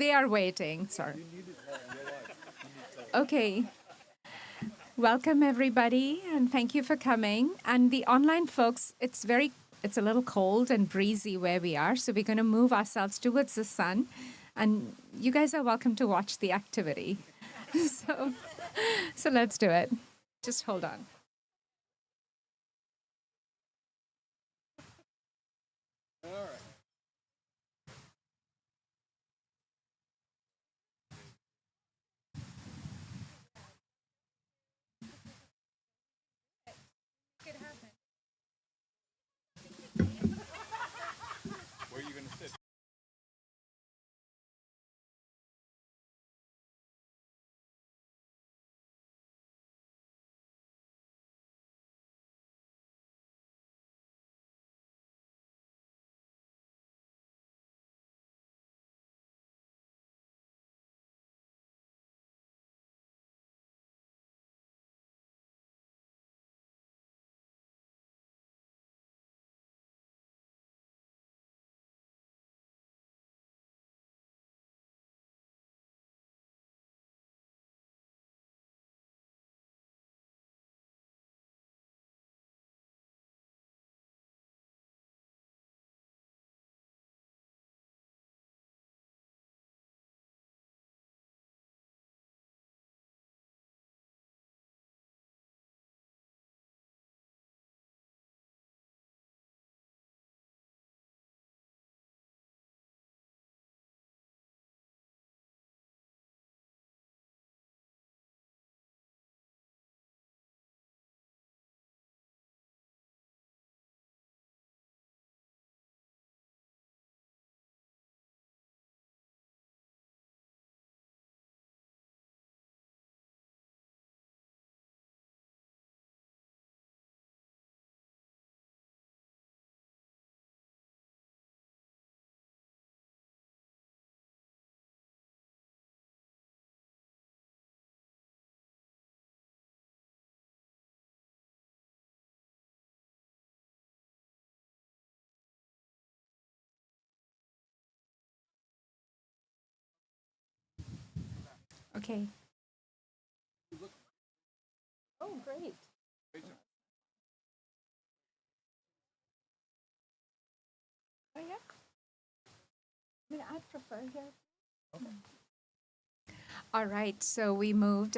They are waiting. Sorry. Okay. Welcome everybody, and thank you for coming. And the online folks, it's a little cold and breezy where we are, so we're going to move ourselves towards the sun. And you guys are welcome to watch the activity. so, so let's do it. Just hold on. Okay. Oh, great. Oh, yeah. I mean, I'd prefer here. All right, so we moved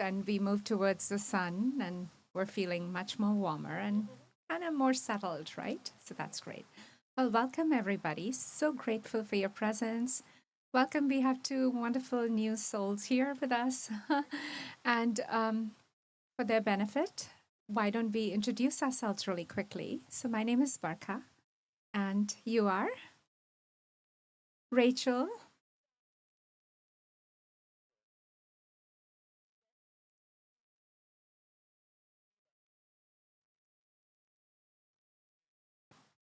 towards the sun, and we're feeling much more warmer and kind of more settled, right? So that's great. Well, welcome everybody. So grateful for your presence. Welcome. We have two wonderful new souls here with us. and for their benefit, why don't we introduce ourselves really quickly? So, my name is Barkha, and you are Rachel.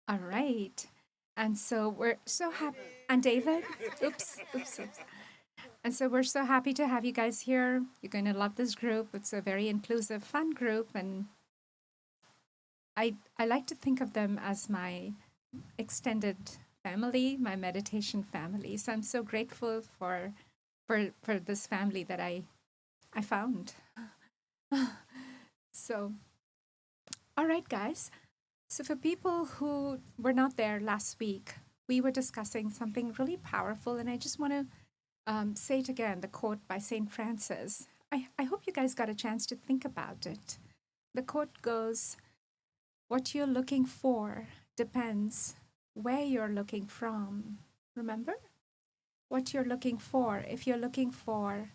All right. And so we're so happy. And David, oops. And so we're so happy to have you guys here. You're going to love this group. It's a very inclusive, fun group. And I like to think of them as my extended family, my meditation family. So I'm so grateful for this family that I found. So, all right, guys. So, for people who were not there last week, we were discussing something really powerful, and I just want to say it again, the quote by St. Francis. I hope you guys got a chance to think about it. The quote goes, "What you're looking for depends where you're looking from." Remember? What you're looking for. If you're looking for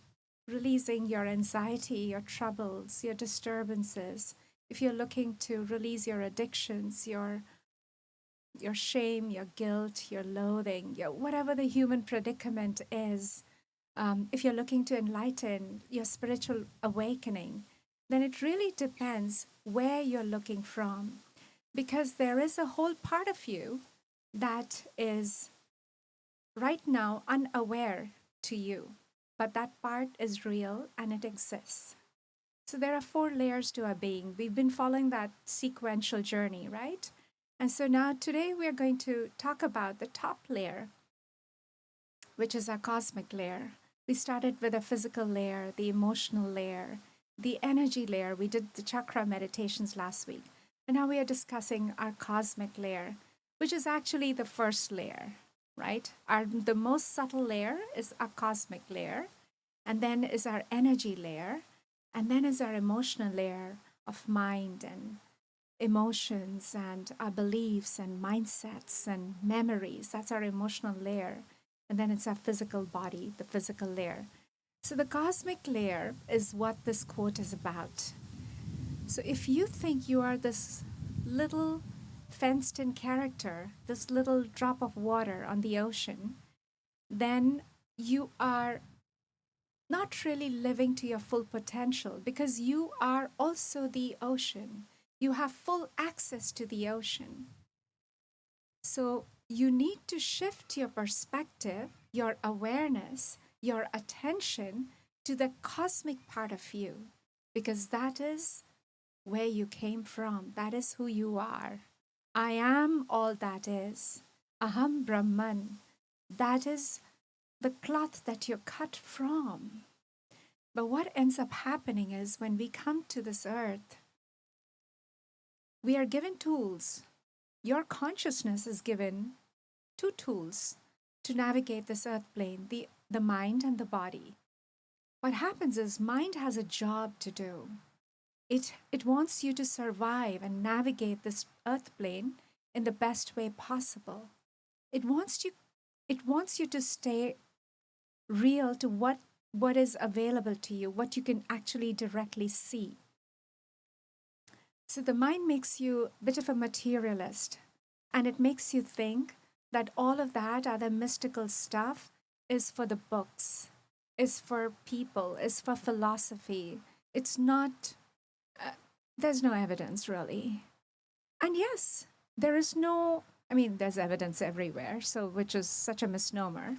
releasing your anxiety, your troubles, your disturbances, if you're looking to release your addictions, your shame, your guilt, your loathing, your whatever the human predicament is, if you're looking to enlighten your spiritual awakening, then it really depends where you're looking from. Because there is a whole part of you that is right now unaware to you, but that part is real and it exists. So there are four layers to our being. We've been following that sequential journey, right? And so now today we're going to talk about the top layer, which is our cosmic layer. We started with a physical layer, the emotional layer, the energy layer. We did the chakra meditations last week. And now we are discussing our cosmic layer, which is actually the first layer, right? The most subtle layer is our cosmic layer, and then is our energy layer, and then is our emotional layer of mind and emotions and our beliefs and mindsets and memories. That's our emotional layer. And then it's our physical body, the physical layer. So the cosmic layer is what this quote is about. So if you think you are this little fenced in character, this little drop of water on the ocean, then you are not really living to your full potential, because you are also the ocean. You have full access to the ocean. So you need to shift your perspective, your awareness, your attention to the cosmic part of you, because that is where you came from. That is who you are. I am all that is. Aham Brahman. That is the cloth that you're cut from. But what ends up happening is when we come to this earth, we are given tools. Your consciousness is given two tools to navigate this earth plane, the mind and the body. What happens is mind has a job to do. It wants you to survive and navigate this earth plane in the best way possible. It wants you to stay real to what is available to you, what you can actually directly see. So the mind makes you a bit of a materialist, and it makes you think that all of that other mystical stuff is for the books, is for people, is for philosophy. It's not, there's no evidence really. And yes, there's evidence everywhere, so which is such a misnomer.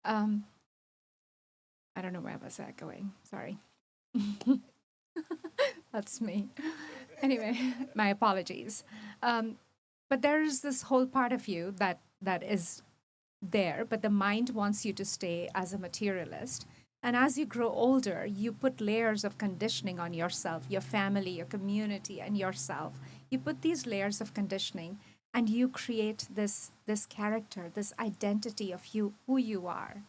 I don't know where was that going. Sorry. That's me. Anyway, my apologies. But there is this whole part of you that is there, but the mind wants you to stay as a materialist. And as you grow older, you put layers of conditioning on yourself, your family, your community, and yourself. You put these layers of conditioning, and you create this character, this identity of you, who you are.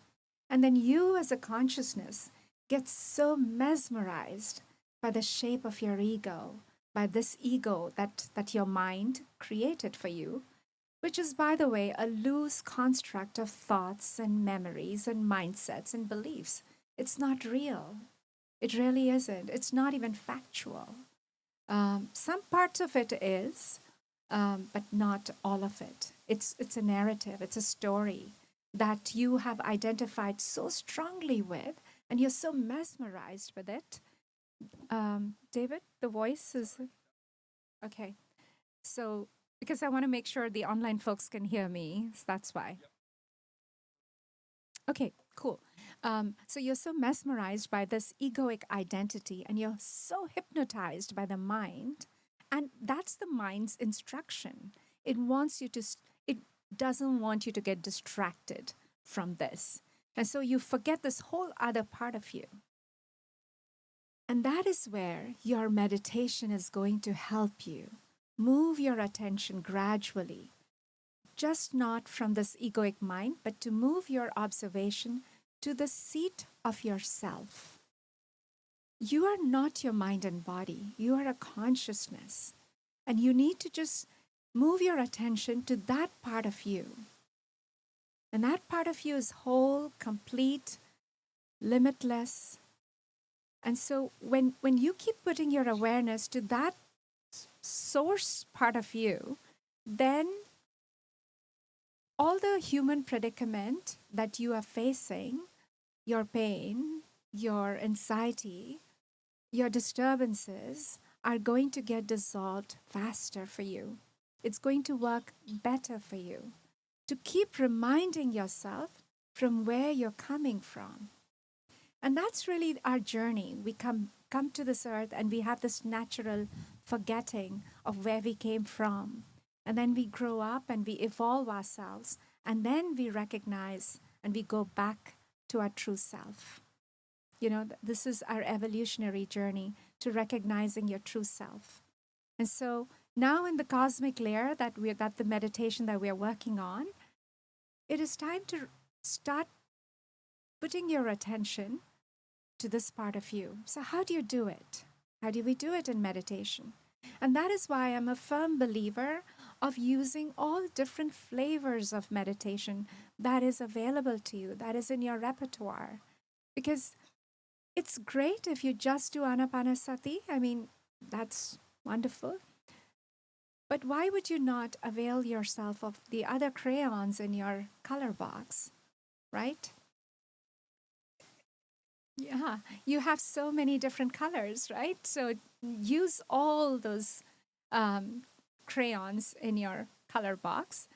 And then you as a consciousness get so mesmerized by the shape of your ego, by this ego that your mind created for you, which is, by the way, a loose construct of thoughts and memories and mindsets and beliefs. It's not real. It really isn't. It's not even factual. Some parts of it is, but not all of it. It's a narrative. It's a story that you have identified so strongly with, and you're so mesmerized with it. David, the voice is okay. So, because I want to make sure the online folks can hear me, so that's why. Okay, cool. So you're so mesmerized by this egoic identity, and you're so hypnotized by the mind, and that's the mind's instruction. It wants you to. It doesn't want you to get distracted from this, and so you forget this whole other part of you. And that is where your meditation is going to help you move your attention gradually, just not from this egoic mind, but to move your observation to the seat of yourself. You are not your mind and body. You are a consciousness. And you need to just move your attention to that part of you. And that part of you is whole, complete, limitless. And so when you keep putting your awareness to that source part of you, then all the human predicament that you are facing, your pain, your anxiety, your disturbances are going to get dissolved faster for you. It's going to work better for you to keep reminding yourself from where you're coming from. And that's really our journey. We come to this earth and we have this natural forgetting of where we came from. And then we grow up and we evolve ourselves. And then we recognize and we go back to our true self. You know, this is our evolutionary journey to recognizing your true self. And so now in the cosmic layer that the meditation that we're working on, it is time to start putting your attention to this part of you. So how do you do it? How do we do it in meditation? And that is why I'm a firm believer of using all different flavors of meditation that is available to you, that is in your repertoire. Because it's great if you just do Anapanasati. I mean, that's wonderful. But why would you not avail yourself of the other crayons in your color box, right? Yeah, you have so many different colors, right? So use all those um, crayons in your color box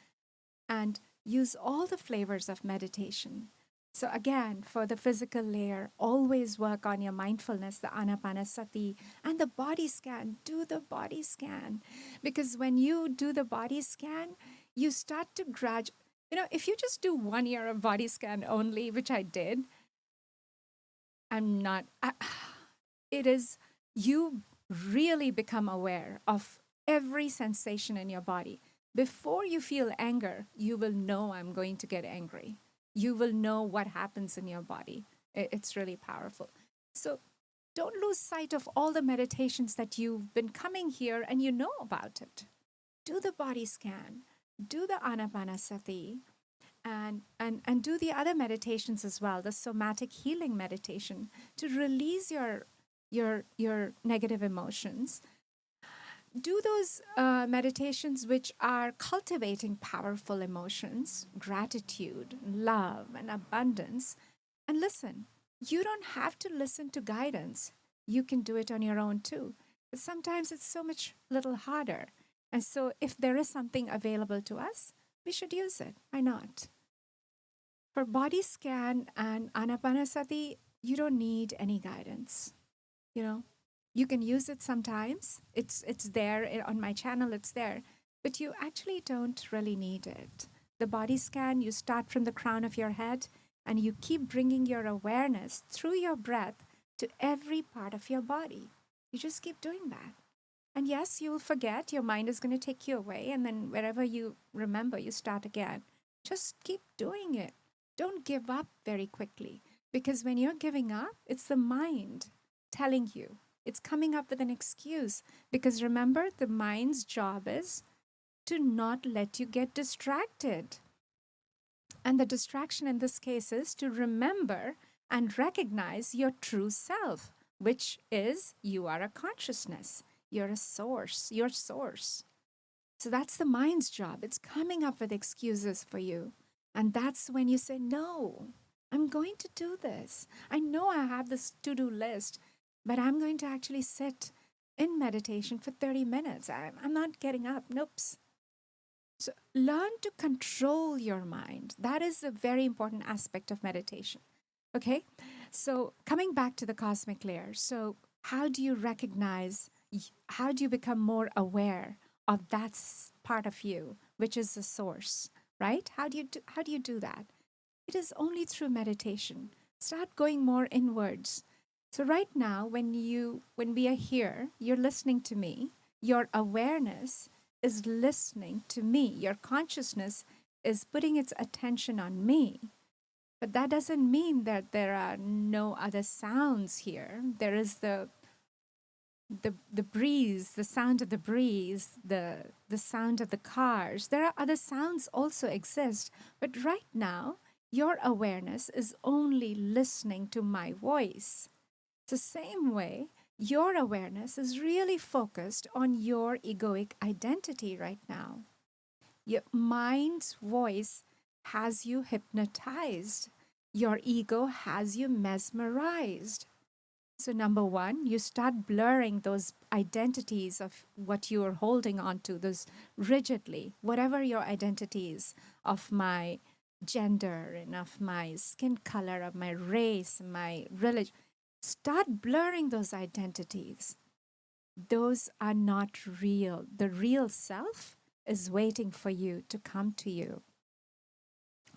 and use all the flavors of meditation. So again, for the physical layer, always work on your mindfulness, the anapanasati, and the body scan. Do the body scan. Because when you do the body scan, you start to graduate. You know, if you just do 1 year of body scan only, which I did, I'm not, it is, you really become aware of every sensation in your body. Before you feel anger, you will know I'm going to get angry. You will know what happens in your body. It's really powerful. So don't lose sight of all the meditations that you've been coming here and you know about it. Do the body scan, do the anapanasati, and do the other meditations as well, the somatic healing meditation to release your negative emotions. Do those meditations which are cultivating powerful emotions, gratitude, love, and abundance. And listen, you don't have to listen to guidance. You can do it on your own too. But sometimes it's so much little harder. And so if there is something available to us, we should use it. Why not? For body scan and anapanasati, you don't need any guidance. You know, you can use it sometimes. It's there on my channel, it's there, but you actually don't really need it. The body scan, you start from the crown of your head and you keep bringing your awareness through your breath to every part of your body. You just keep doing that. And yes, you'll forget, your mind is going to take you away, and then wherever you remember, you start again. Just keep doing it. Don't give up very quickly, because when you're giving up, it's the mind telling you. It's coming up with an excuse, because remember, the mind's job is to not let you get distracted. And the distraction in this case is to remember and recognize your true self, which is you are a consciousness. You're a source, your source. So that's the mind's job. It's coming up with excuses for you. And that's when you say, no, I'm going to do this. I know I have this to-do list, but I'm going to actually sit in meditation for 30 minutes. I'm not getting up. Nope. So learn to control your mind. That is a very important aspect of meditation. Okay? So coming back to the cosmic layer. So how do you recognize, how do you become more aware of that part of you, which is the source, right? How do you do that? It is only through meditation. Start going more inwards. So right now, when we are here, you're listening to me, your awareness is listening to me. Your consciousness is putting its attention on me. But that doesn't mean that there are no other sounds here. There is the breeze, the sound of the breeze, the sound of the cars. There are other sounds also exist. But right now, your awareness is only listening to my voice. The same way, your awareness is really focused on your egoic identity right now. Your mind's voice has you hypnotized. Your ego has you mesmerized. So number one, you start blurring those identities of what you are holding on to, those rigidly, whatever your identities of my gender and of my skin color, of my race, my religion. Start blurring those identities. Those are not real. The real self is waiting for you to come to you,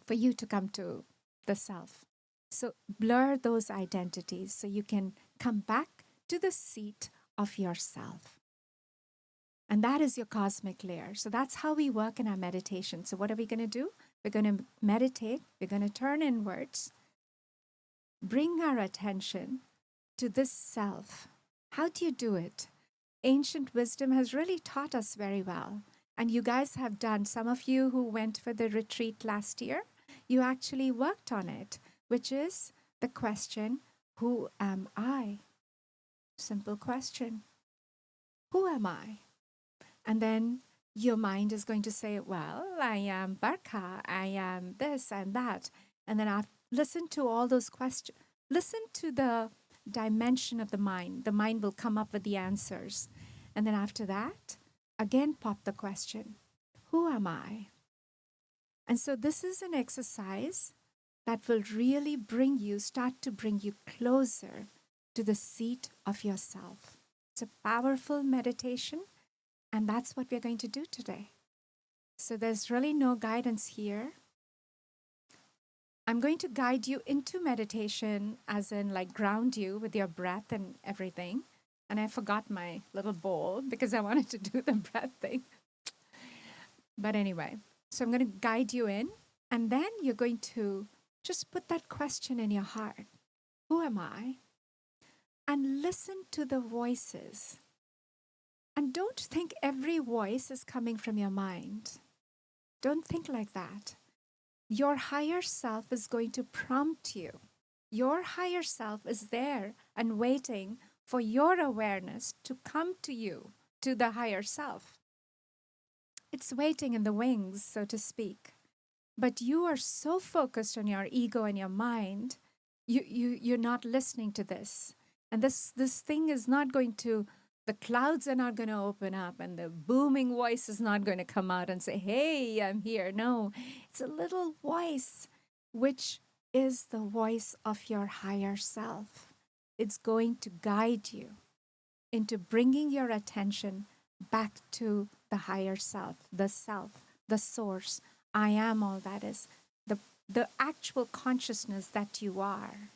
for you to come to. the self. So blur those identities so you can come back to the seat of yourself. And that is your cosmic layer. So that's how we work in our meditation. So what are we going to do? We're going to meditate. We're going to turn inwards, bring our attention to this self. How do you do it? Ancient wisdom has really taught us very well. And you guys have done, some of you who went for the retreat last year, you actually worked on it, which is the question, who am I? Simple question. Who am I? And then your mind is going to say, well, I am Barkha, I am this and that. And then I've listened to all those questions. Listen to the dimension of the mind. The mind will come up with the answers. And then after that, again, pop the question, who am I? And so this is an exercise that will really start to bring you closer to the seat of yourself. It's a powerful meditation. And that's what we're going to do today. So there's really no guidance here. I'm going to guide you into meditation, as in like ground you with your breath and everything. And I forgot my little bowl because I wanted to do the breath thing. But anyway, so I'm going to guide you in. And then you're going to just put that question in your heart. Who am I? And listen to the voices. And don't think every voice is coming from your mind. Don't think like that. Your higher self is going to prompt you. Your higher self is there and waiting for your awareness to come to you, to the higher self. It's waiting in the wings, so to speak. But you are so focused on your ego and your mind, you're not listening to this. And this thing is not going to, the clouds are not going to open up and the booming voice is not going to come out and say, hey, I'm here. No, it's a little voice, which is the voice of your higher self. It's going to guide you into bringing your attention back to the higher self, the source. I am all that is, the actual consciousness that you are.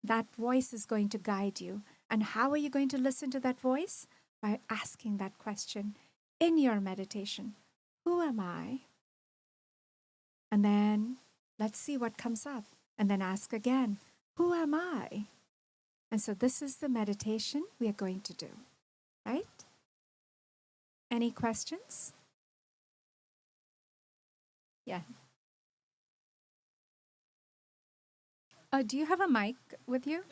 That voice is going to guide you. And how are you going to listen to that voice? By asking that question in your meditation. Who am I? And then let's see what comes up. And then ask again, who am I? And so this is the meditation we are going to do, right? Any questions? Yeah. Do you have a mic with you?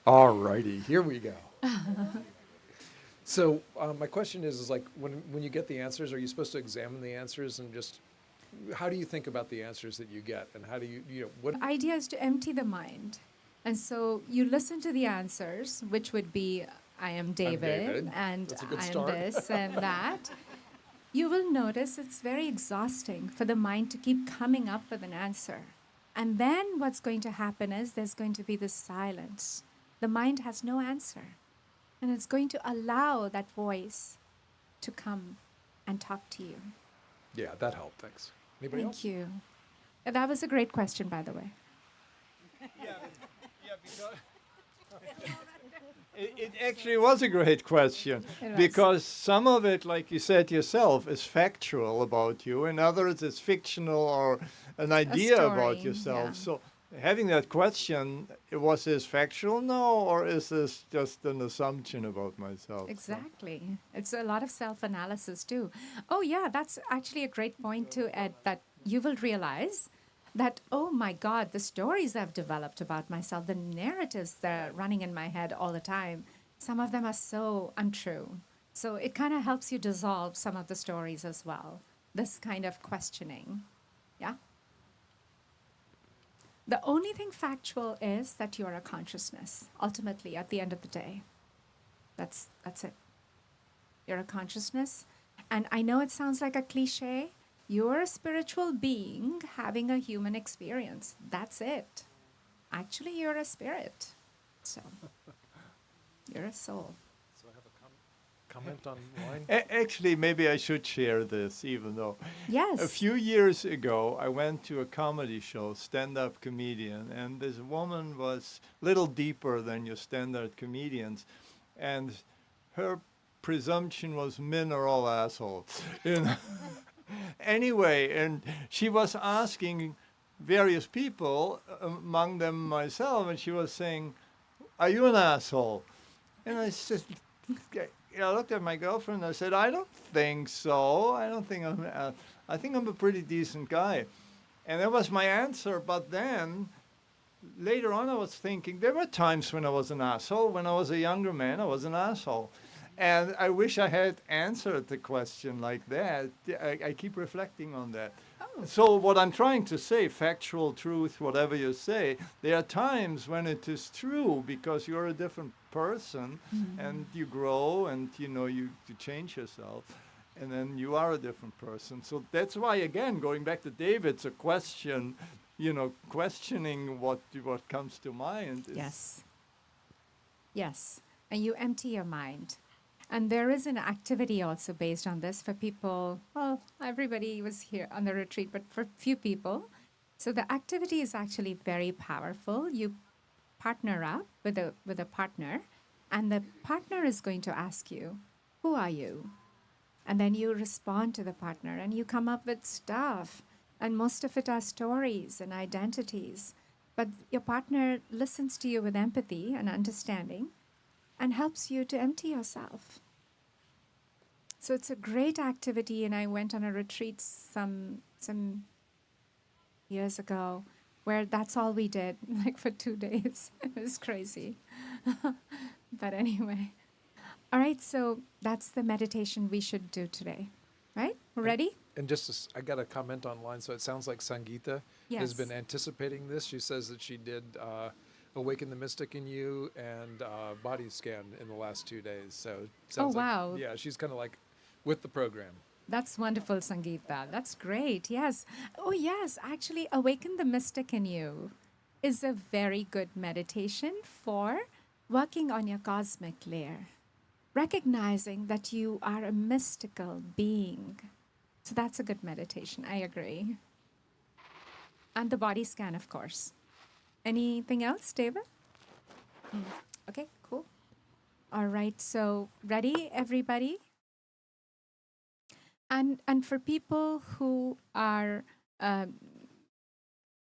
All righty, here we go. So my question is like when you get the answers, are you supposed to examine the answers and just how do you think about the answers that you get, and how do what? The idea is to empty the mind. And so you listen to the answers, which would be, I am David, and That's a good I am start. this and that. You will notice it's very exhausting for the mind to keep coming up with an answer. And then what's going to happen is there's going to be this silence. The mind has no answer. And it's going to allow that voice to come and talk to you. Yeah, that helped. Thanks. Anybody else? Thank you. That was a great question, by the way. Because it actually was a great question. It was. Because some of it, like you said yourself, is factual about you, and others is fictional or an idea about story, yourself. yeah. So having that question, was this factual? No, or is this just an assumption about myself? So- Exactly. It's a lot of self-analysis too. Oh yeah, that's actually a great point too, Ed, that you will realize that, oh my God, the stories I've developed about myself, the narratives that are running in my head all the time, some of them are so untrue. So it kind of helps you dissolve some of the stories as well. This kind of questioning. Yeah. The only thing factual is that you're a consciousness, ultimately, at the end of the day. That's it. You're a consciousness. And I know it sounds like a cliche. You're a spiritual being having a human experience. That's it. Actually, you're a spirit. So you're a soul. So I have a comment online. Actually, maybe I should share this, even though a Yes. few years ago I went to a comedy show, stand-up comedian, and this woman was a little deeper than your standard comedians, and her presumption was men are all assholes. You know? Anyway, and she was asking various people, among them myself, and she was saying, "Are you an asshole?" And I said, I looked at my girlfriend and I said, I don't think so. I don't think I think I'm a pretty decent guy. And that was my answer. But then later on, I was thinking there were times when I was an asshole. When I was a younger man, I was an asshole. And I wish I had answered the question like that. I keep reflecting on that. Oh. So what I'm trying to say, factual truth, whatever you say, there are times when it is true because you're a different person and you grow and you change yourself and then you are a different person. So that's why, again, going back to David's a question, questioning what comes to mind is Yes. Yes. And you empty your mind. And there is an activity also based on this for people. Well, everybody was here on the retreat, but for few people. So the activity is actually very powerful. You partner up with a partner, and the partner is going to ask you, "Who are you?" And then you respond to the partner, and you come up with stuff, and most of it are stories and identities. But your partner listens to you with empathy and understanding, and helps you to empty yourself. So it's a great activity, and I went on a retreat some years ago where that's all we did, like for 2 days. It was crazy. But anyway. All right, so that's the meditation we should do today. Right? Ready? And just, I got a comment online, so it sounds like Sangeeta has been Yes. anticipating this. She says that she did Awaken the Mystic in You and Body Scan in the last 2 days. So it Oh, sounds like, wow. yeah, she's kind of like with the program. That's wonderful, Sangeeta. That's great. Yes. Oh, yes. Actually, Awaken the Mystic in You is a very good meditation for working on your cosmic layer, recognizing that you are a mystical being. So that's a good meditation. I agree. And the body scan, of course. Anything else, David? Okay, cool. All right. So, ready, everybody? And for people who are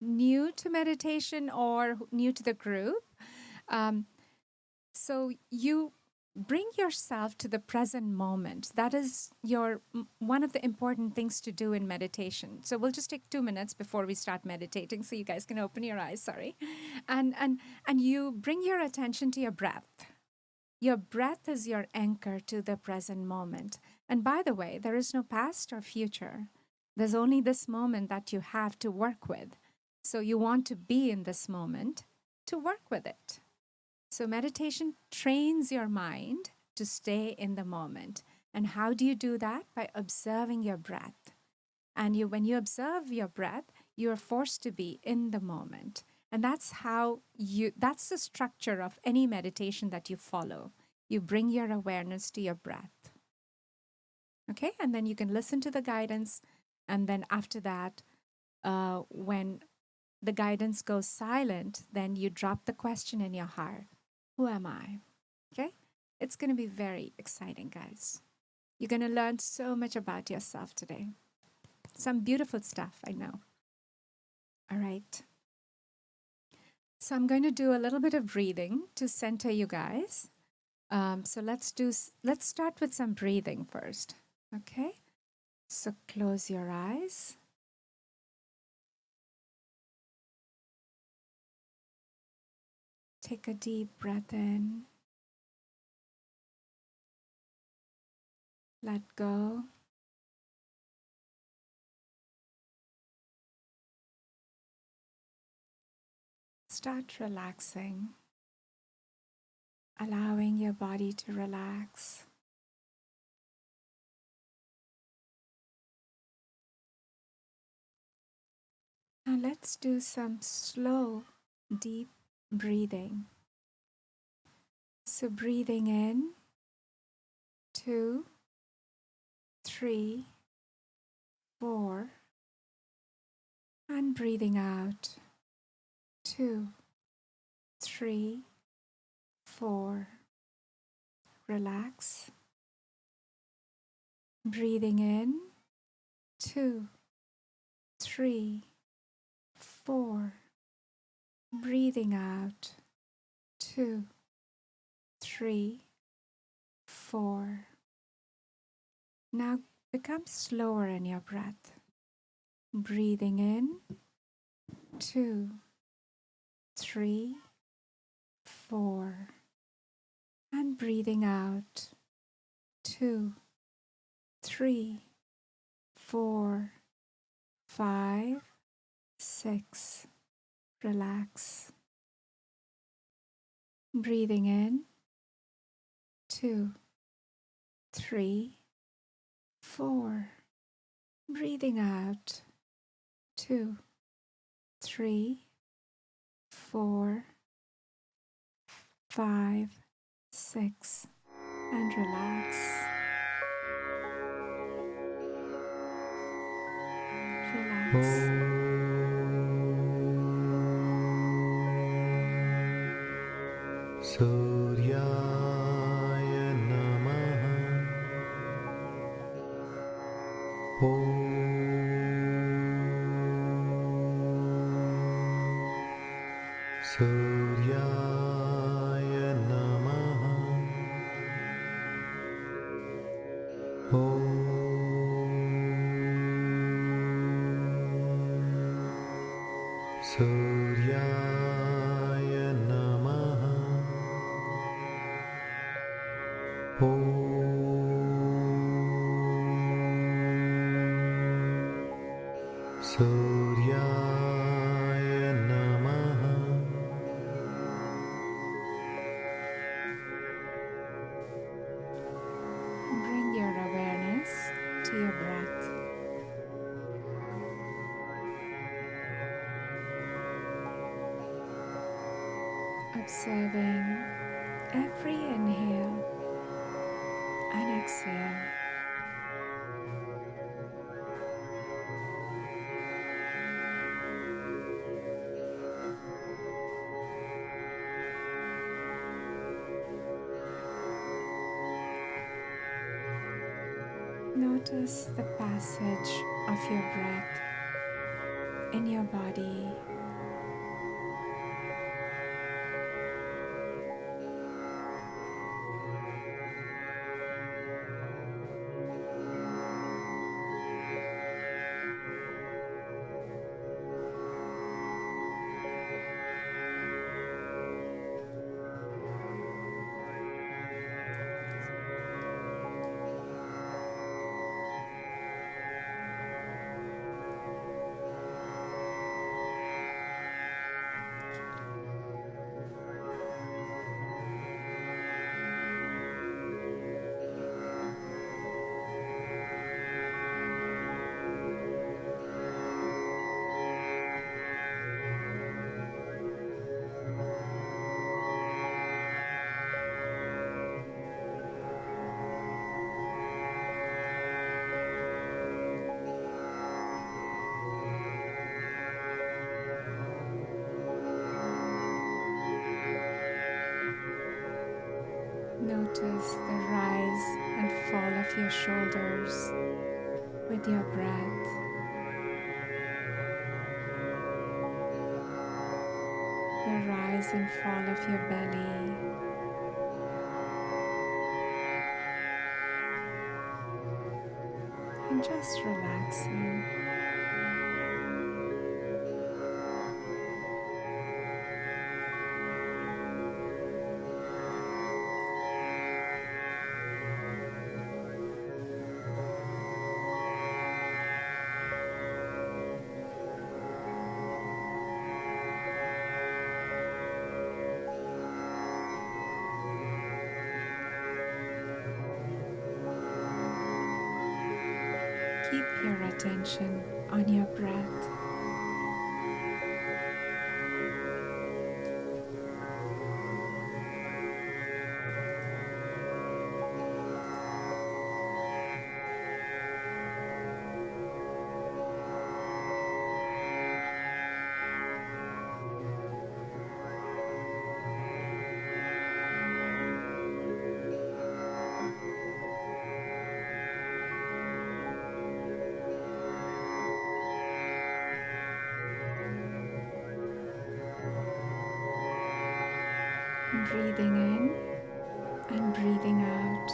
new to meditation or new to the group, um, so you bring yourself to the present moment. That is one of the important things to do in meditation. So we'll just take 2 minutes before we start meditating, so you guys can open your eyes. Sorry, and you bring your attention to your breath. Your breath is your anchor to the present moment. And by the way, there is no past or future. There's only this moment that you have to work with. So you want to be in this moment to work with it. So meditation trains your mind to stay in the moment. And how do you do that? By observing your breath. And when you observe your breath, you are forced to be in the moment. And that's the structure of any meditation that you follow. You bring your awareness to your breath. Okay? And then you can listen to the guidance. And then after that, when the guidance goes silent, then you drop the question in your heart. Who am I? Okay? It's going to be very exciting, guys. You're going to learn so much about yourself today. Some beautiful stuff, I know. All right. So I'm going to do a little bit of breathing to center you guys. So let's start with some breathing first. Okay. So close your eyes. Take a deep breath in. Let go. Start relaxing, allowing your body to relax. Now let's do some slow deep breathing. So breathing in, 2, 3, 4, and breathing out, 2, 3, 4. Relax. Breathing in, 2, 3, 4. Breathing out, 2, 3, 4. Now become slower in your breath. Breathing in, 2, 3, 4. And breathing out, 2, 3, 4, 5, 6. Relax. Breathing in, 2, 3, 4. Breathing out, 2, 3, 4, 5, 6. And relax. Relax. Suryaya Namaha. Suryaya Namaha. Suryaya Namaha. Suryaya Namaha. Bring your awareness to your breath. Observing every inhale and exhale. Notice the passage of your breath in your body. Notice the rise and fall of your shoulders with your breath. The rise and fall of your belly. And just relaxing. Keep your attention on your breath. Breathing in and breathing out.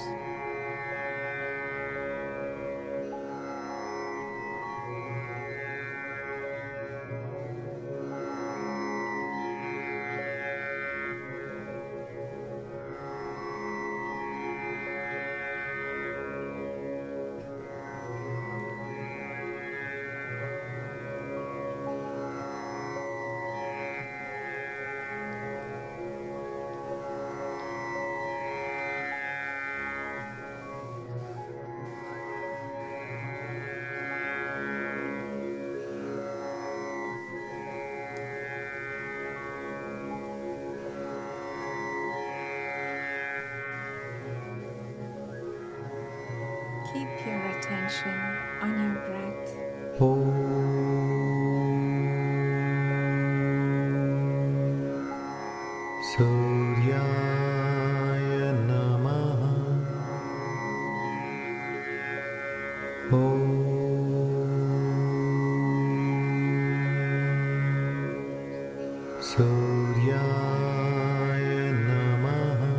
Keep your attention on your breath. Suryaya Namaha. Suryaya Namaha.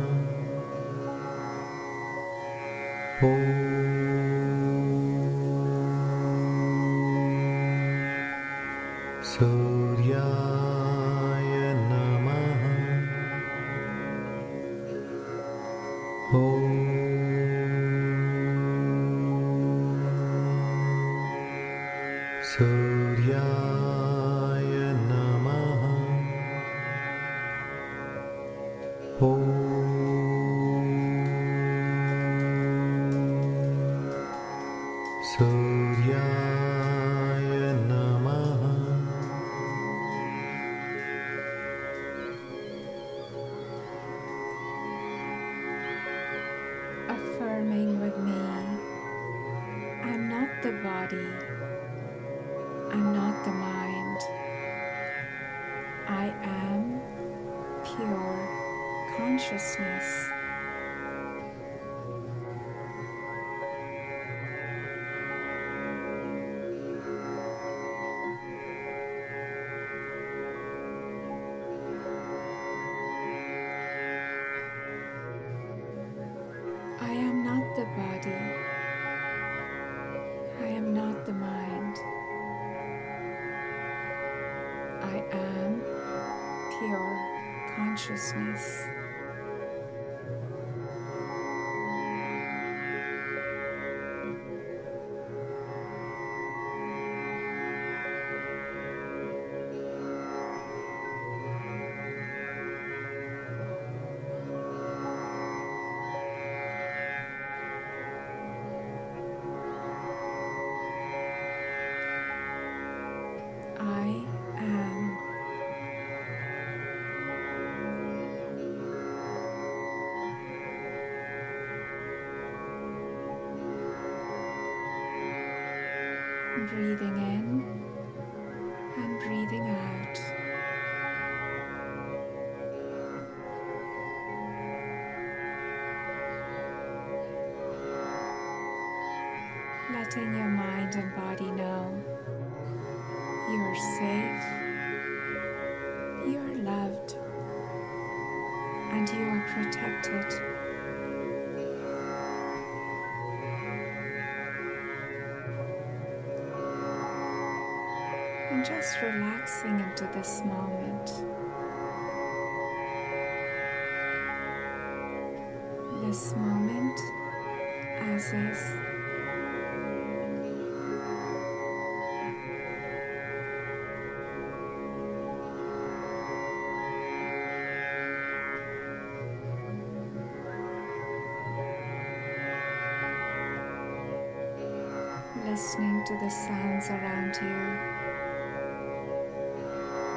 Suryaya Namaha. Suryaya Namaha. Suryaya Namaha. Affirming with me, I'm not the body, I'm not the mind, I am pure consciousness. I am not the body, I am not the mind, I am pure consciousness. I am. Breathing in and breathing out. Letting your mind and body know you are safe, you are loved, and you are protected. And just relaxing into this moment. This moment as is. Listening to the sounds around you,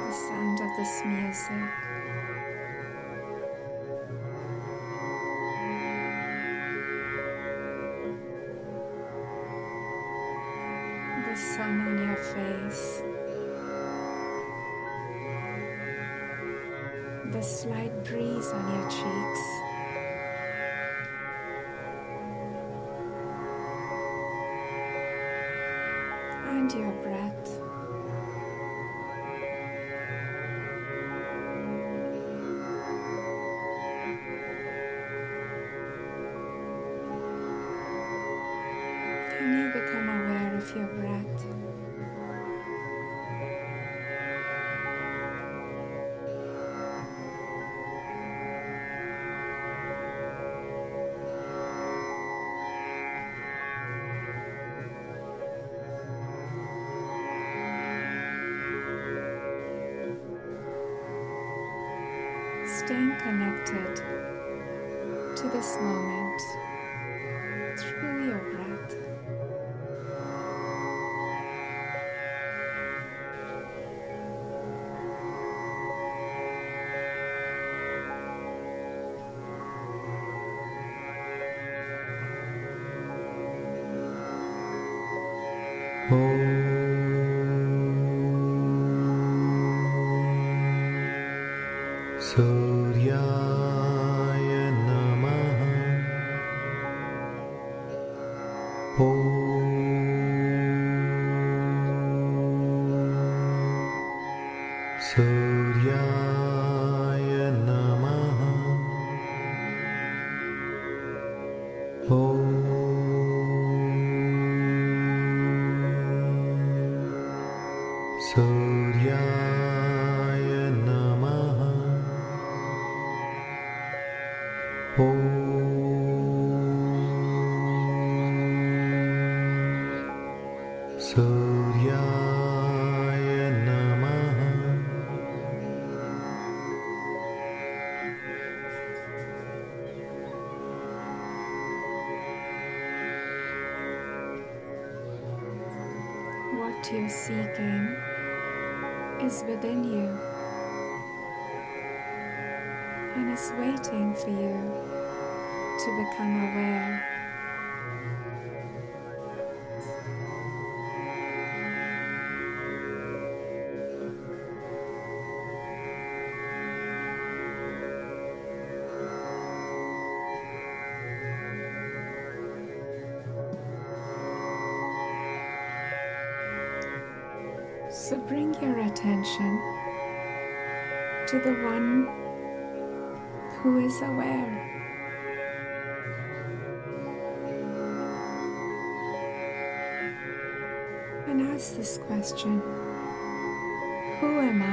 the sound of this music, the sun on your face, the slight breeze on your cheeks. And your breath. you become aware of your breath. Staying connected to this moment through your breath. Suryaya Namaha. Suryaya Namaha. Suryaya Namaha. Suryaya Namaha. What you're seeking is within you and is waiting for you to become aware. So bring your attention to the one who is aware. And ask this question: who am I?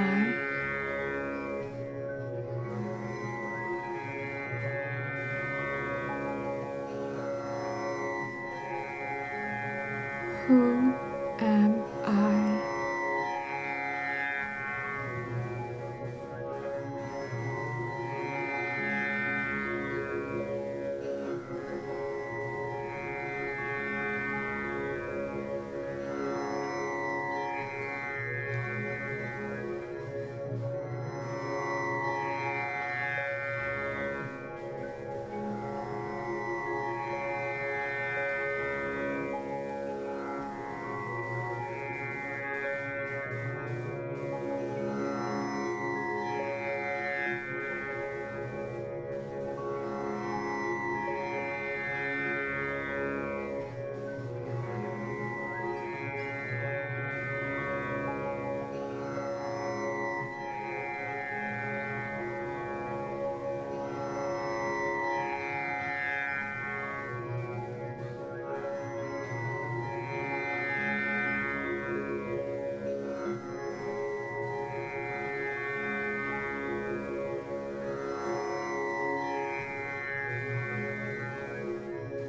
Who am I?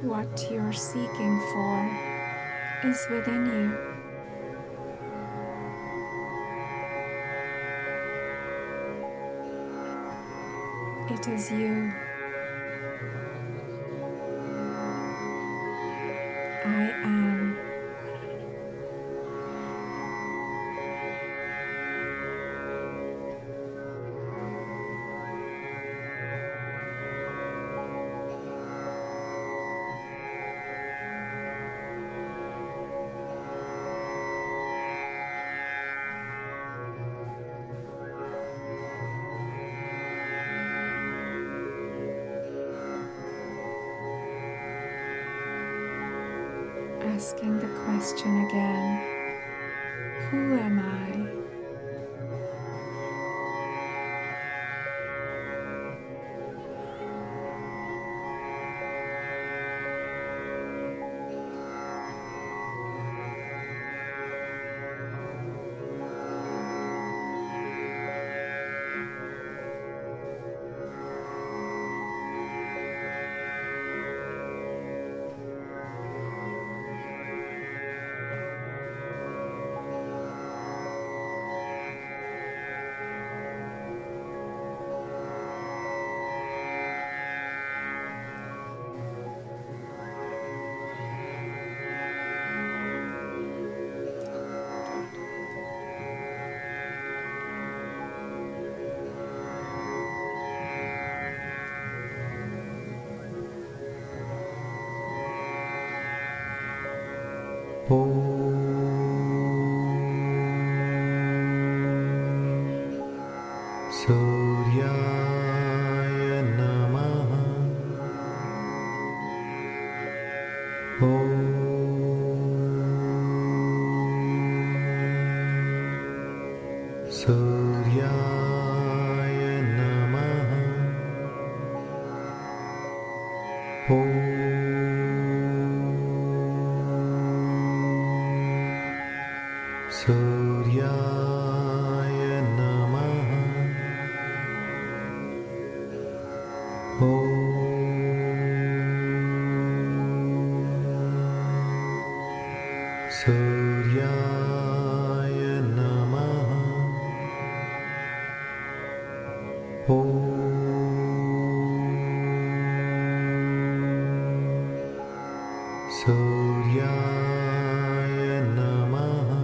What you're seeking for is within you. It is you. I am. Asking the question again: who am I? Suryaya Namaha. Suryaya Namaha. Suryaya Namaha. Suryaya Namaha. Suryaya Namaha.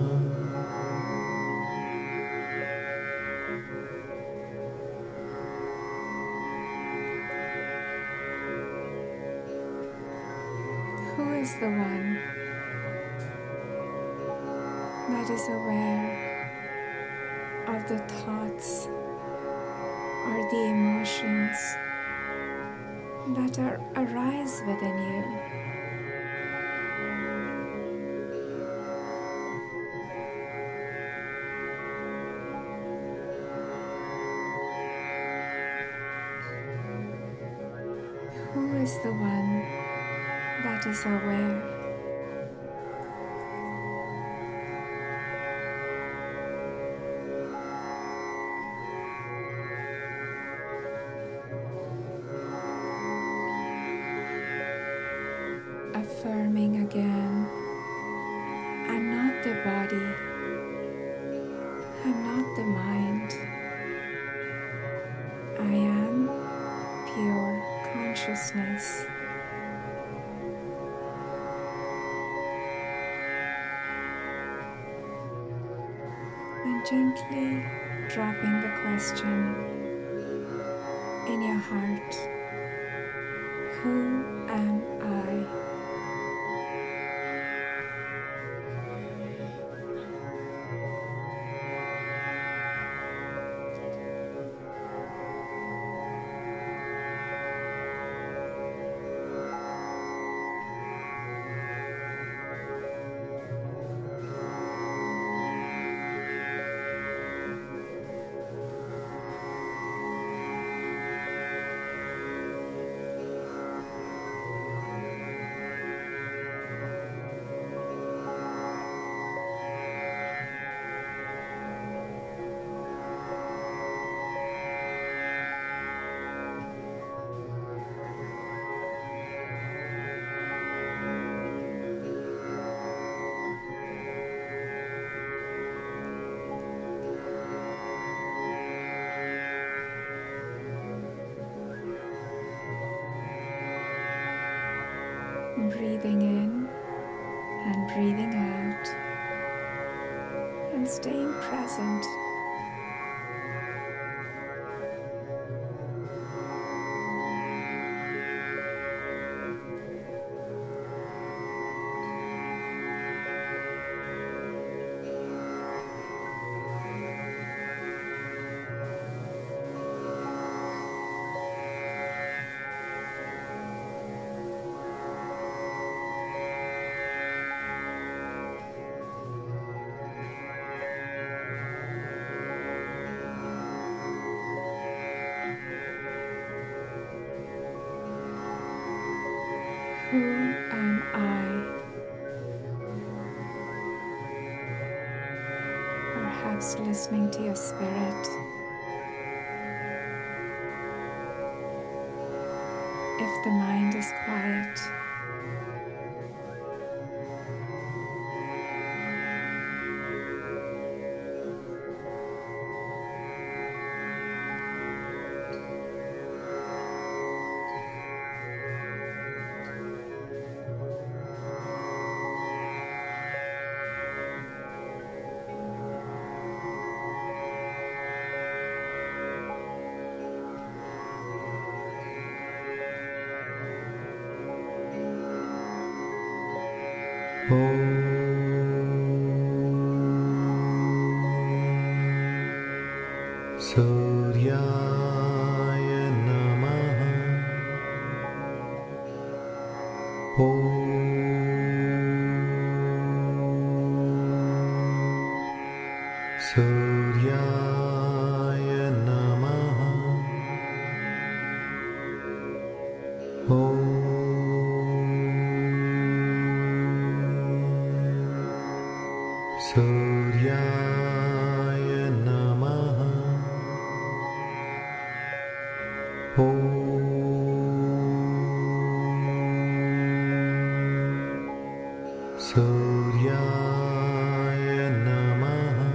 Who is the one that is aware of the thoughts or the emotions that arise within you? Who is the one that is aware? Affirming again, I'm not the body, I'm not the mind, I am pure consciousness. And gently dropping the question in your heart, who am I? Breathing in and breathing out, and staying present. Who am I? Perhaps listening to your spirit. If the mind is quiet, Om Suryaya Namaha. Suryaya Namaha. Suryaya Namaha. Suryaya Namaha.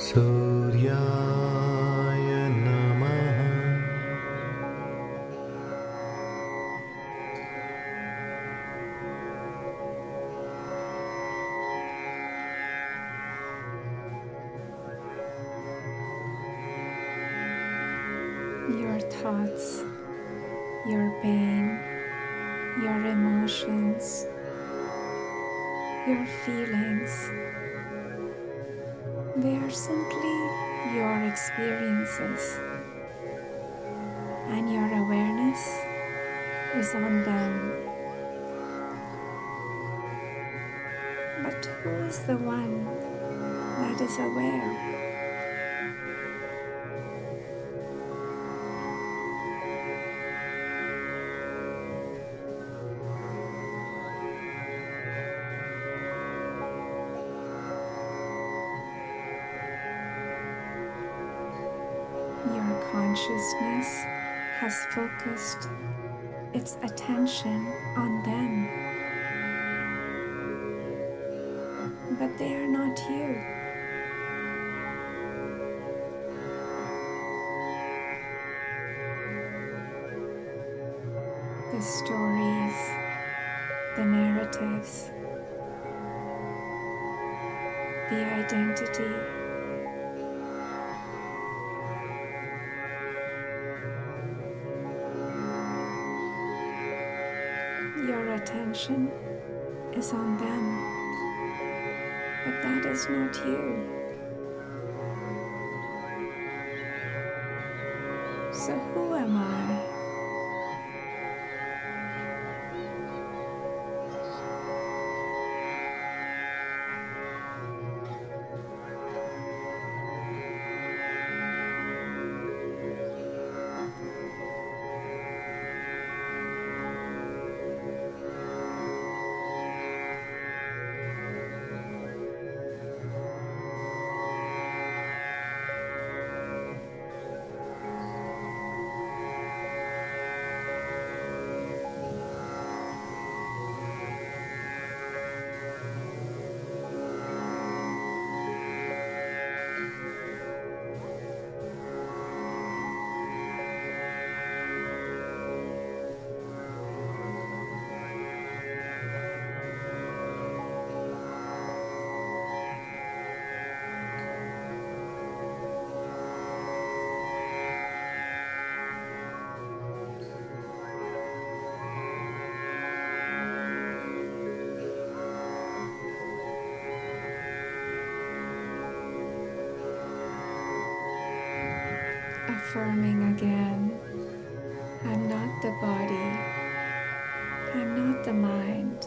Suryaya Namaha. Your thoughts, your pain, your emotions, your feelings, they are simply your experiences, and your awareness is on them. But who is the one that is aware? Your consciousness has focused its attention on them, but they are not you. The stories, the narratives, the identity, your attention is on them, but that is not you. So who am I? Affirming again, I'm not the body, I'm not the mind,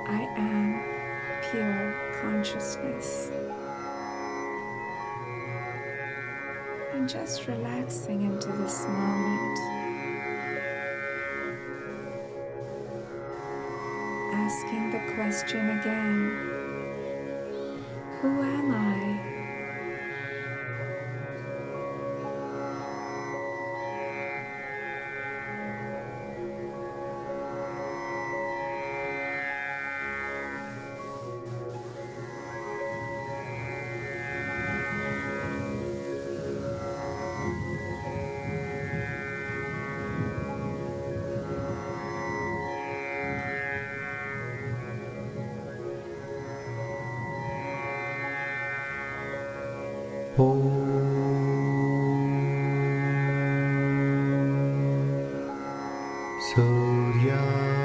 I am pure consciousness. And just relaxing into this moment, asking the question again, who am I? Suryaya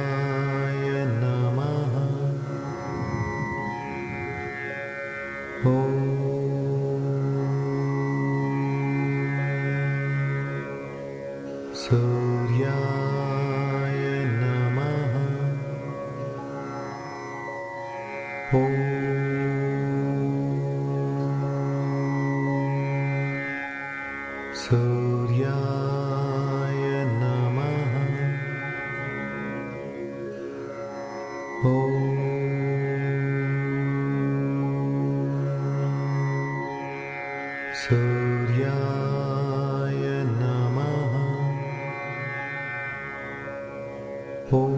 Om Suryaya Namaha. Om Suryaya Namaha. Om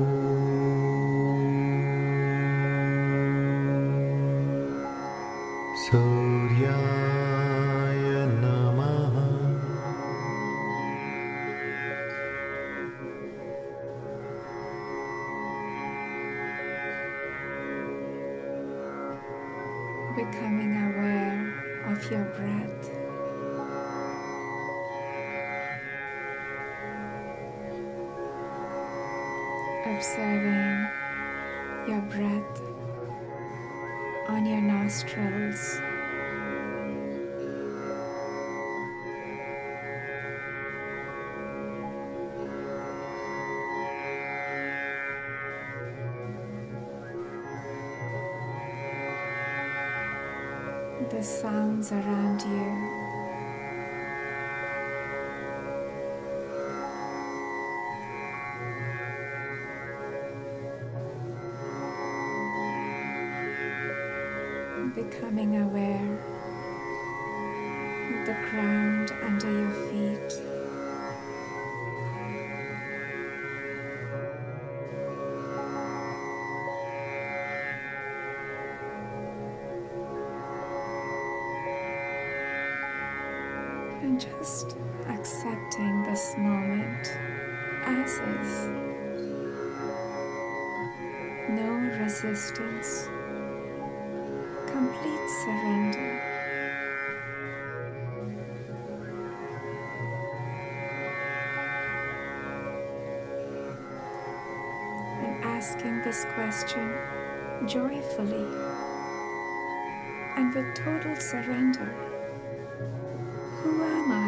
Suryaya Namaha. Becoming aware of your breath. Observing your breath on your nostrils. The sounds around you. Becoming aware of the ground under your feet. And just accepting this moment as is. No resistance. Complete surrender. And asking this question joyfully and with total surrender. Who am I?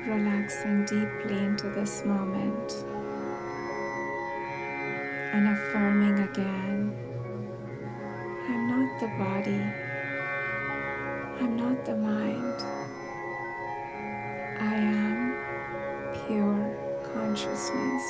Relaxing deeply into this moment and affirming again, I'm not the body, I'm not the mind, I am pure consciousness.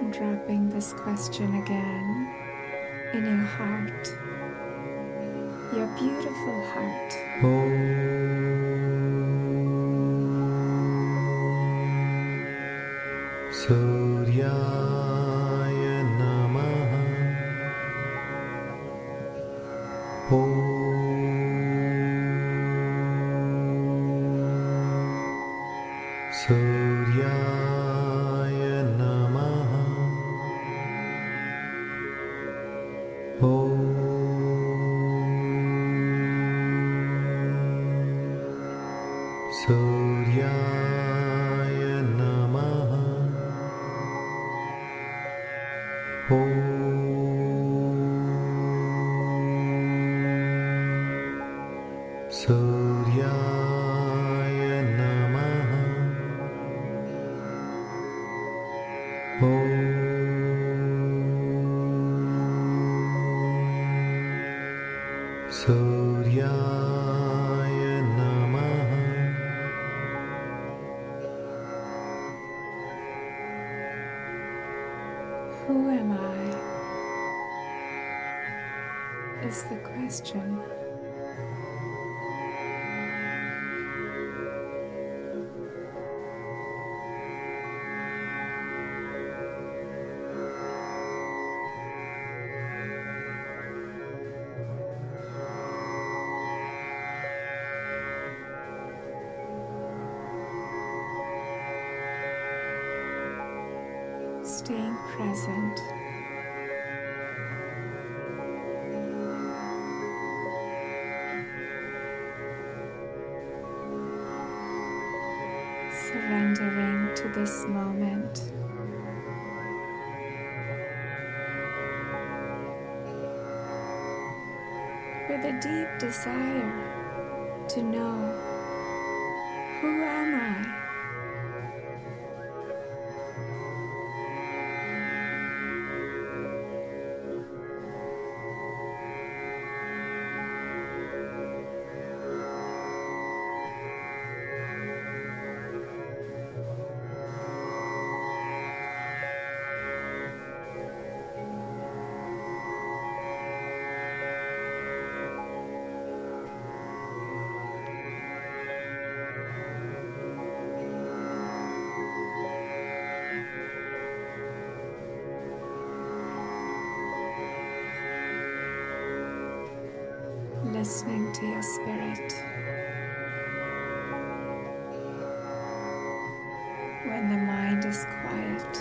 Dropping this question again in your heart, your beautiful heart. Om Suryaya Namaha. Om Suryaya Namaha. Om Suryaya Namaha. Om Suryaya Namaha. Om Suryaya Namaha. Who am I? Is the question. Staying present. Surrendering to this moment. With a deep desire to know, who am I? Listening to your spirit. When the mind is quiet,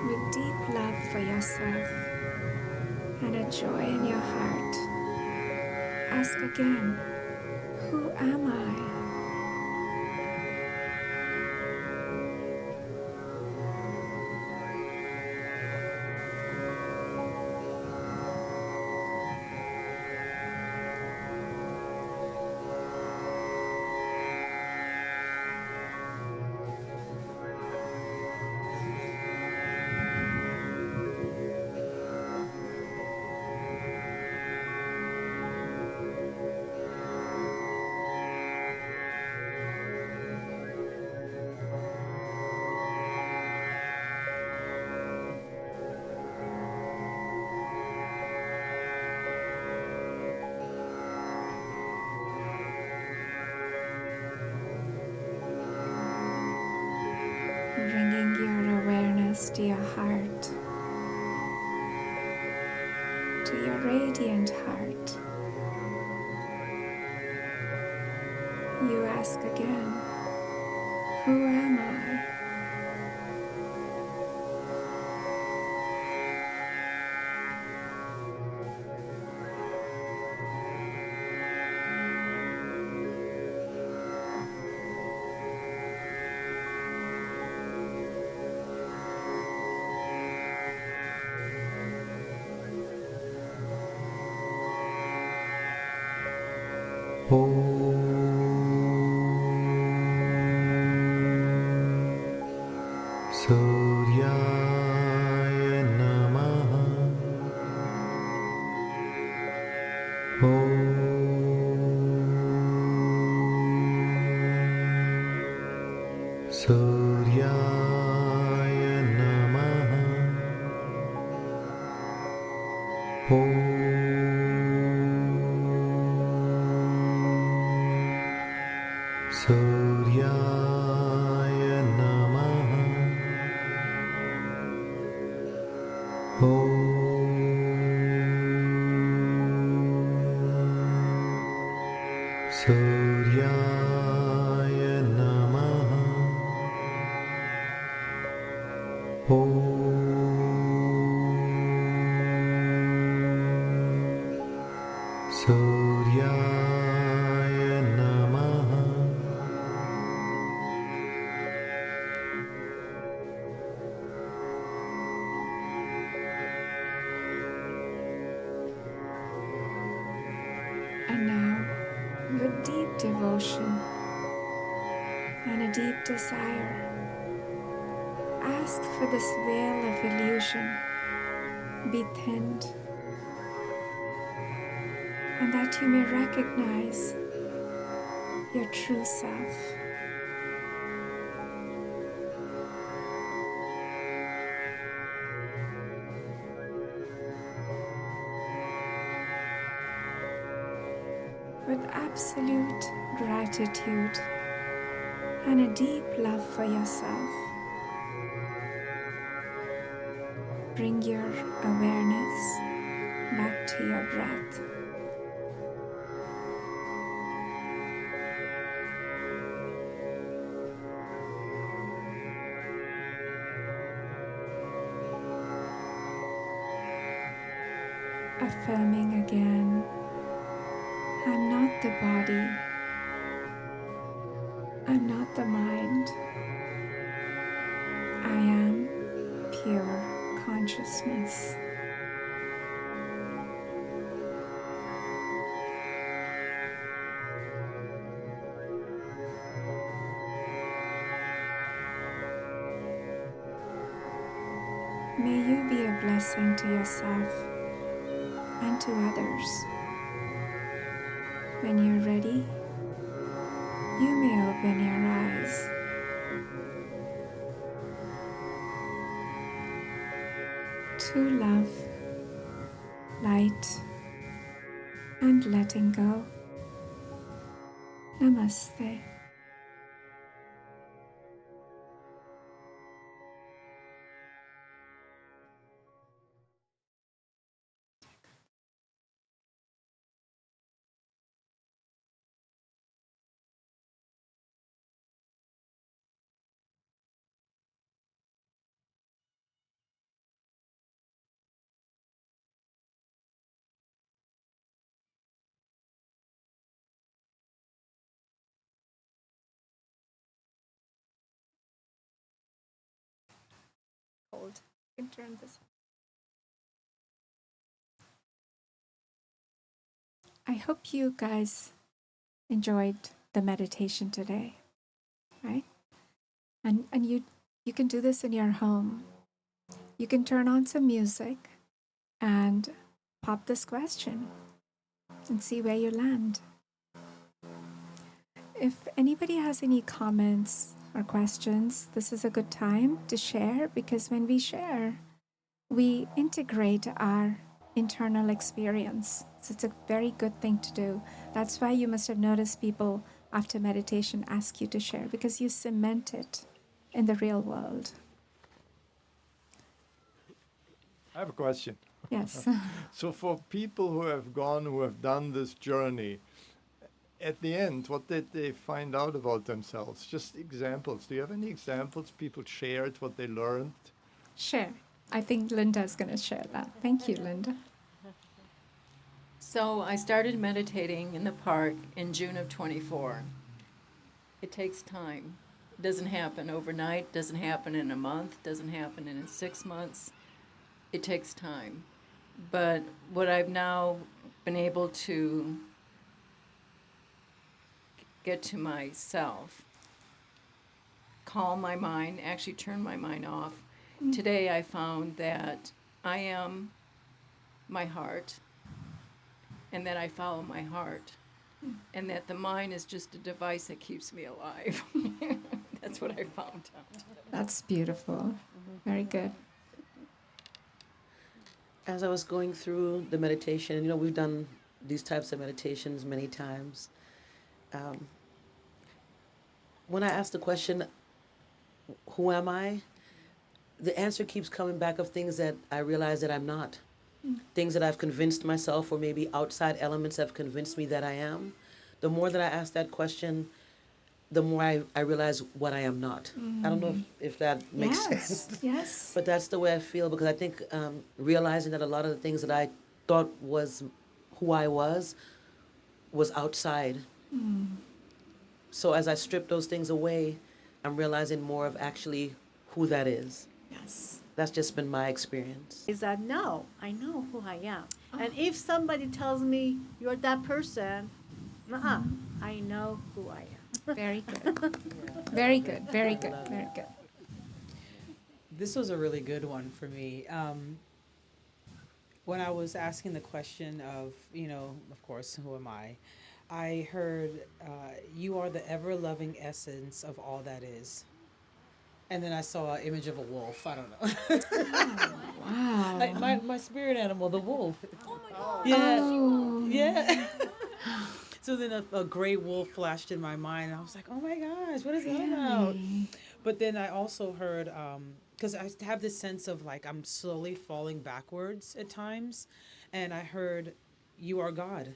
with deep love for yourself and a joy in your heart, ask again, who am I? Bringing your awareness to your heart, to your radiant heart. You ask again, who am I? Suryaya Namaha. Om Suryaya Namaha. Om Suryaya Namaha. Suryaya Namaha. Suryaya Namaha. And now, with deep devotion and a deep desire, ask for this veil of illusion be thinned, and that you may recognize your true self. With absolute gratitude and a deep love for yourself, bring your awareness back to your breath. Affirming again, I'm not the body, I'm not the mind, I am pure consciousness. May you be a blessing to yourself and to others. When you're ready, you may open your eyes. To love, light, and letting go. Namaste. Hold. You can turn this. I hope you guys enjoyed the meditation today, right? And you can do this in your home. You can turn on some music and pop this question and see where you land. If anybody has any comments or questions, this is a good time to share, because when we share, we integrate our internal experience. So it's a very good thing to do. That's why you must have noticed people after meditation ask you to share, because you cement it in the real world. I have a question. Yes. So for people who have done this journey, at the end, what did they find out about themselves? Just examples. Do you have any examples? People shared what they learned? Share. I think Linda's going to share that. Thank you, Linda. So I started meditating in the park in June of 24. It takes time. It doesn't happen overnight, doesn't happen in a month, doesn't happen in 6 months. It takes time. But what I've now been able to get to myself, calm my mind, actually turn my mind off. Today I found that I am my heart, and that I follow my heart, and that the mind is just a device that keeps me alive. That's what I found out. That's beautiful. Very good. As I was going through the meditation, we've done these types of meditations many times. when I ask the question, who am I? The answer keeps coming back of things that I realize that I'm not. Things that I've convinced myself, or maybe outside elements have convinced me that I am. The more that I ask that question, the more I realize what I am not. I don't know if that makes sense. Yes. But that's the way I feel, because I think realizing that a lot of the things that I thought was who I was outside. So as I strip those things away, I'm realizing more of actually who that is. Yes. That's just been my experience. Is that no, I know who I am. And if somebody tells me you're that person, I know who I am. Very good. Very good. Very good. Very good. This was a really good one for me. When I was asking the question of, of course, who am I heard, you are the ever loving essence of all that is. And then I saw an image of a wolf. I don't know. Wow. Like my spirit animal, the wolf. Oh my God. Yeah. Oh. Yeah. So then a gray wolf flashed in my mind, and I was like, oh my gosh, what is that about? Really? But then I also heard, because I have this sense of like I'm slowly falling backwards at times, and I heard, you are God.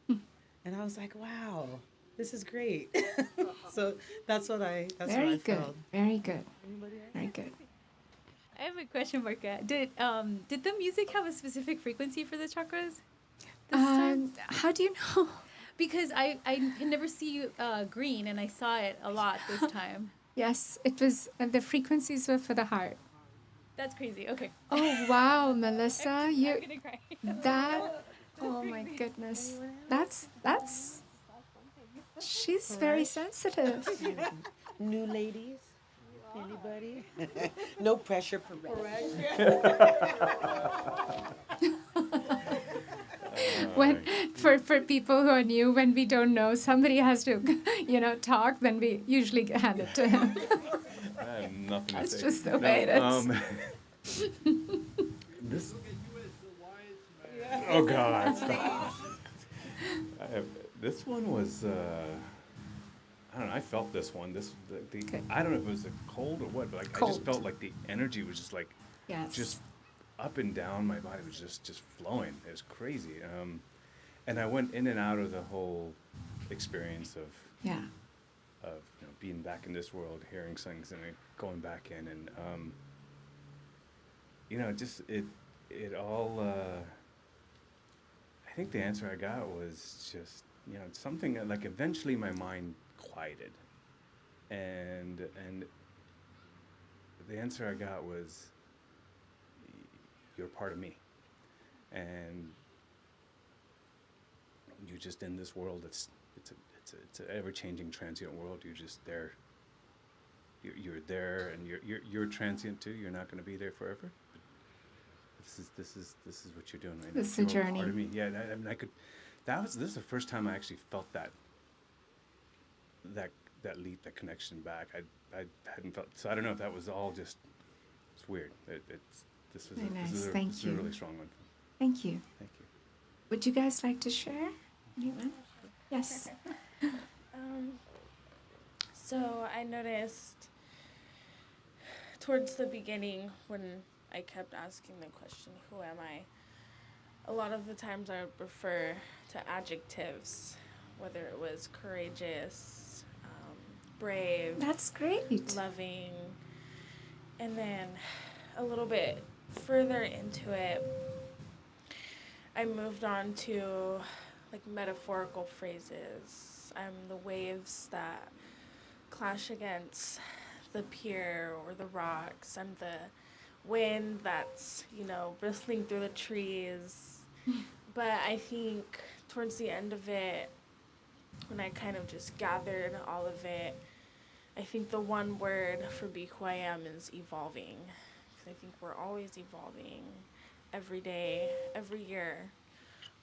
And I was like, wow, this is great. So that's what I Very good. felt. Very good. Very good. I have a question, Barkha. Did the music have a specific frequency for the chakras this time? How do you know? Because I can never see green, and I saw it a lot this time. Yes, it was, the frequencies were for the heart. That's crazy. Okay. Oh, wow, Melissa, I'm you, gonna cry. that, oh my goodness. That's, she's very sensitive. New ladies? Anybody? No pressure. When, for people who are new, when we don't know, somebody has to, talk, then we usually hand it to him. I have nothing to That's say. just the way it is. This. Oh God! Stop. This one was. I don't know. I felt this one. Okay. I don't know if it was a cold or what, but I Cold. just felt like the energy was just like Yes. just up and down. My body was just flowing. It was crazy. And I went in and out of the whole experience of Yeah. being back in this world, hearing things, and then going back in, and just it all. I think the answer I got was just something that, like, eventually my mind quieted, and the answer I got was, you're part of me, and you're just in this world. It's an ever-changing, transient world. You're just there. You're there, and you're transient too. You're not going to be there forever. This is what you're doing right now. This is a You're journey. Part of me. Yeah, I mean, I could. This is the first time I actually felt that leap, that connection back. I hadn't felt. So I don't know if that was all just. It's weird. This was Very nice. this is Thank a you. really strong one. Thank you. Thank you. Would you guys like to share? Anyone? Yes. So I noticed towards the beginning when I kept asking the question, who am I? A lot of the times I would refer to adjectives, whether it was courageous, brave, That's great. loving, and then a little bit further into it, I moved on to like metaphorical phrases. I'm the waves that clash against the pier or the rocks. I'm the wind that's, bristling through the trees. But I think towards the end of it, when I kind of just gathered all of it, I think the one word for be who I am is evolving. 'Cause I think we're always evolving every day, every year.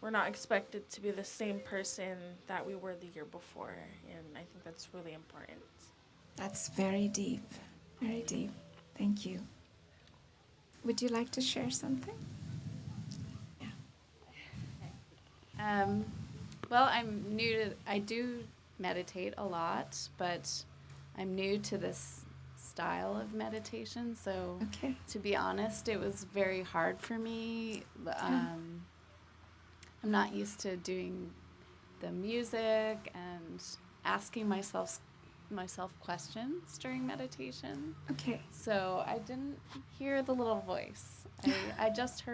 We're not expected to be the same person that we were the year before, and I think that's really important. That's very deep. Very deep. Thank you. Would you like to share something? Well, I'm new to, I do meditate a lot, but I'm new to this style of meditation, so Okay. to be honest, it was very hard for me. I'm not used to doing the music and asking myself questions during meditation. Okay. So I didn't hear the little voice. I just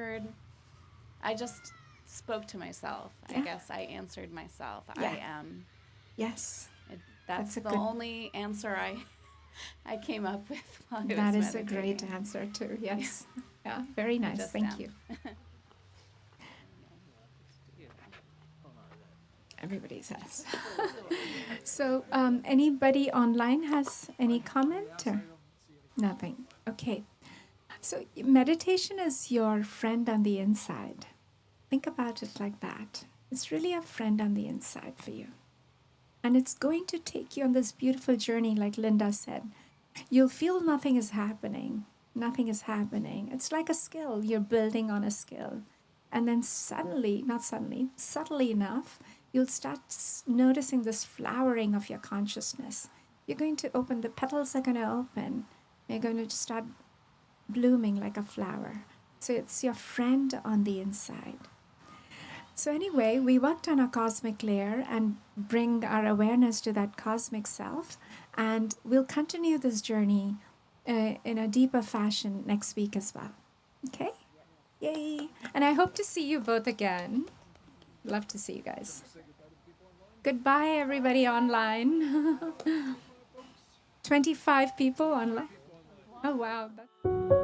spoke to myself. I Yeah. guess I answered myself. Yeah. I am. Yes. That's a the good- only answer I came up with while I was That is a great meditating. answer too. Yes. Yeah. Very I nice. just Thank am. you. Everybody says. So, anybody online has any comment or nothing? Okay. So, meditation is your friend on the inside. Think about it like that. It's really a friend on the inside for you. And it's going to take you on this beautiful journey, like Linda said. You'll feel nothing is happening. Nothing is happening. It's like a skill. You're building on a skill. And then subtly enough, you'll start noticing this flowering of your consciousness. You're going to open, the petals are going to open. You're going to start blooming like a flower. So it's your friend on the inside. So anyway, we worked on our cosmic layer and bring our awareness to that cosmic self. And we'll continue this journey in a deeper fashion next week as well. Okay? Yay! And I hope to see you both again. Love to see you guys. Goodbye, everybody online. 25 people online. Oh, wow.